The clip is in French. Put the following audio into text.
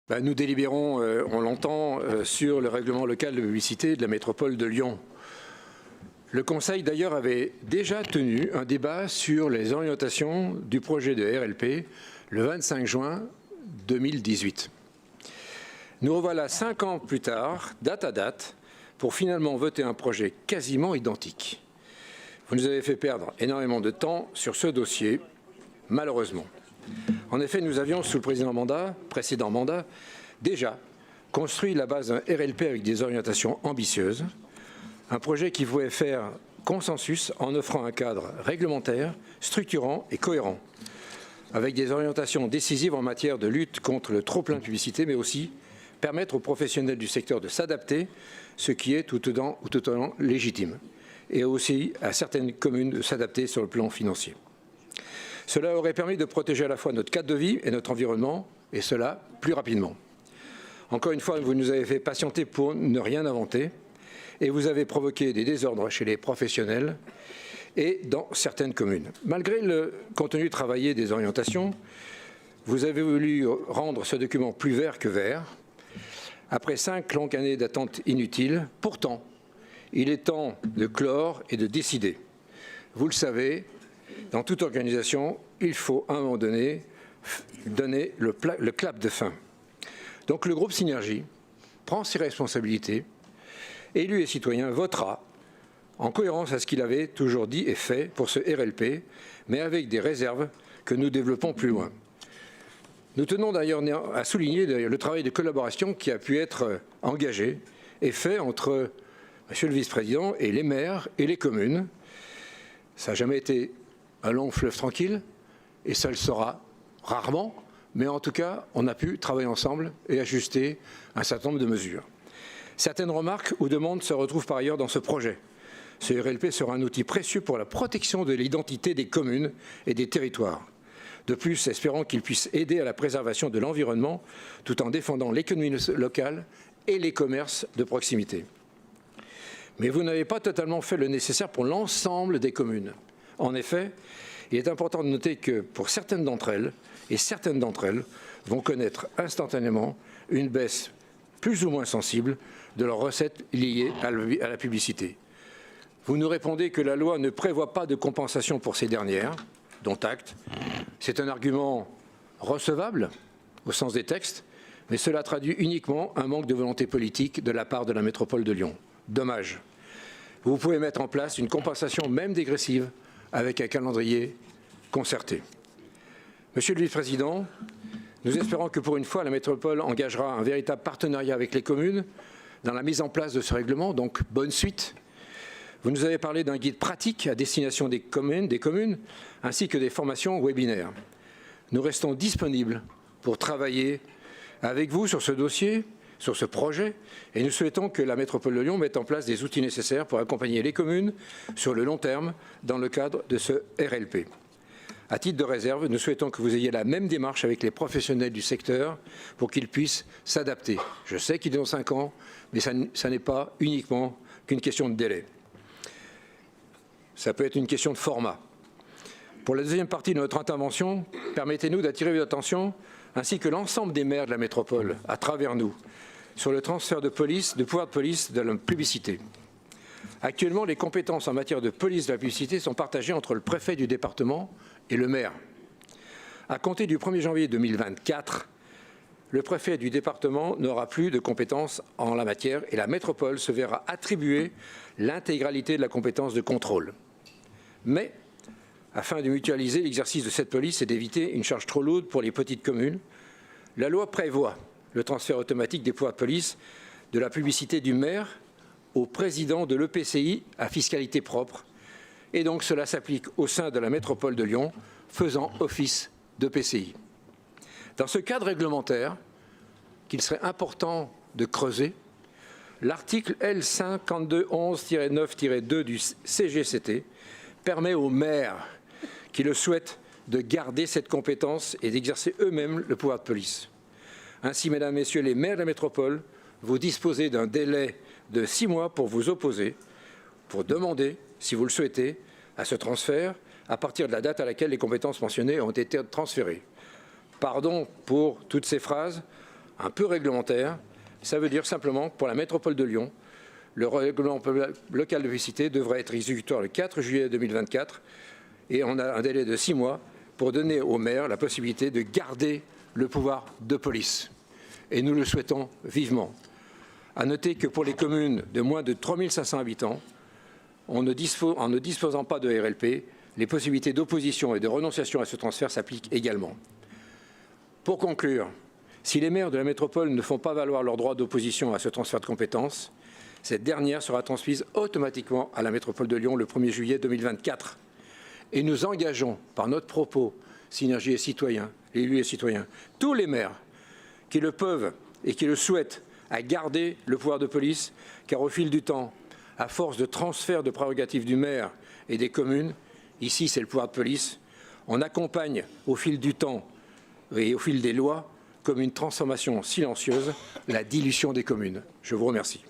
Nous délibérons, on l'entend, sur le règlement local de publicité de la métropole de Lyon. Le Conseil d'ailleurs avait déjà tenu un débat sur les orientations du projet de RLP le 25 juin 2018. Nous revoilà 5 ans plus tard, date à date, pour finalement voter un projet quasiment identique. Vous nous avez fait perdre énormément de temps sur ce dossier, malheureusement. En effet, nous avions, sous le précédent mandat, déjà construit la base d'un RLP avec des orientations ambitieuses, un projet qui pouvait faire consensus en offrant un cadre réglementaire, structurant et cohérent, avec des orientations décisives en matière de lutte contre le trop-plein de publicité, mais aussi permettre aux professionnels du secteur de s'adapter, ce qui est tout autant légitime, et aussi à certaines communes de s'adapter sur le plan financier. Cela aurait permis de protéger à la fois notre cadre de vie et notre environnement, et cela plus rapidement. Encore une fois, vous nous avez fait patienter pour ne rien inventer, et vous avez provoqué des désordres chez les professionnels et dans certaines communes. Malgré le contenu travaillé des orientations, vous avez voulu rendre ce document plus vert que vert. Après 5 longues années d'attente inutile, pourtant, il est temps de clore et de décider. Vous le savez, dans toute organisation, il faut à un moment donné donner le clap de fin. Donc le groupe Synergie prend ses responsabilités. Élus et citoyens votera en cohérence à ce qu'il avait toujours dit et fait pour ce RLP, mais avec des réserves que nous développons plus loin. Nous tenons d'ailleurs à souligner le travail de collaboration qui a pu être engagé et fait entre Monsieur le vice-président et les maires et les communes. Ça n'a jamais été un long fleuve tranquille, et ça le sera rarement, mais en tout cas, on a pu travailler ensemble et ajuster un certain nombre de mesures. Certaines remarques ou demandes se retrouvent par ailleurs dans ce projet. Ce RLP sera un outil précieux pour la protection de l'identité des communes et des territoires. De plus, espérons qu'il puisse aider à la préservation de l'environnement tout en défendant l'économie locale et les commerces de proximité. Mais vous n'avez pas totalement fait le nécessaire pour l'ensemble des communes. En effet, il est important de noter que pour certaines d'entre elles, et certaines d'entre elles vont connaître instantanément une baisse plus ou moins sensible de leurs recettes liées à la publicité. Vous nous répondez que la loi ne prévoit pas de compensation pour ces dernières, dont acte. C'est un argument recevable au sens des textes, mais cela traduit uniquement un manque de volonté politique de la part de la métropole de Lyon. Dommage. Vous pouvez mettre en place une compensation même dégressive avec un calendrier concerté. Monsieur le vice-président, nous espérons que pour une fois, la métropole engagera un véritable partenariat avec les communes dans la mise en place de ce règlement, donc bonne suite. Vous nous avez parlé d'un guide pratique à destination des communes, ainsi que des formations webinaires. Nous restons disponibles pour travailler avec vous sur ce dossier, sur ce projet, et nous souhaitons que la métropole de Lyon mette en place des outils nécessaires pour accompagner les communes sur le long terme dans le cadre de ce RLP. À titre de réserve, nous souhaitons que vous ayez la même démarche avec les professionnels du secteur pour qu'ils puissent s'adapter. Je sais qu'ils ont 5 ans, mais ça n'est pas uniquement qu'une question de délai. Ça peut être une question de format. Pour la deuxième partie de notre intervention, permettez-nous d'attirer votre attention, ainsi que l'ensemble des maires de la métropole, à travers nous, sur le transfert de pouvoir de police de la publicité. Actuellement, les compétences en matière de police de la publicité sont partagées entre le préfet du département et le maire. À compter du 1er janvier 2024, le préfet du département n'aura plus de compétences en la matière et la métropole se verra attribuer l'intégralité de la compétence de contrôle. Mais, afin de mutualiser l'exercice de cette police et d'éviter une charge trop lourde pour les petites communes, la loi prévoit le transfert automatique des pouvoirs de police de la publicité du maire au président de l'EPCI à fiscalité propre. Et donc cela s'applique au sein de la métropole de Lyon, faisant office d'EPCI. Dans ce cadre réglementaire, qu'il serait important de creuser, l'article L5211-9-2 du CGCT permet aux maires qui le souhaitent de garder cette compétence et d'exercer eux-mêmes le pouvoir de police. Ainsi, mesdames, messieurs les maires de la métropole, vous disposez d'un délai de 6 mois pour vous opposer, pour demander, si vous le souhaitez, à ce transfert à partir de la date à laquelle les compétences mentionnées ont été transférées. Pardon pour toutes ces phrases. un peu réglementaire. Ça veut dire simplement que pour la métropole de Lyon, le règlement local de publicité devrait être exécutoire le 4 juillet 2024 et on a un délai de 6 mois pour donner au maire la possibilité de garder le pouvoir de police. Et nous le souhaitons vivement. À noter que pour les communes de moins de 3500 habitants, en ne disposant pas de RLP, les possibilités d'opposition et de renonciation à ce transfert s'appliquent également. Pour conclure, si les maires de la métropole ne font pas valoir leur droit d'opposition à ce transfert de compétences, cette dernière sera transmise automatiquement à la métropole de Lyon le 1er juillet 2024. Et nous engageons, par notre propos, Synergie et Citoyens, élus et citoyens, tous les maires qui le peuvent et qui le souhaitent à garder le pouvoir de police, car au fil du temps, à force de transfert de prérogatives du maire et des communes, ici c'est le pouvoir de police, on accompagne au fil du temps et au fil des lois, comme une transformation silencieuse, la dilution des communes. Je vous remercie.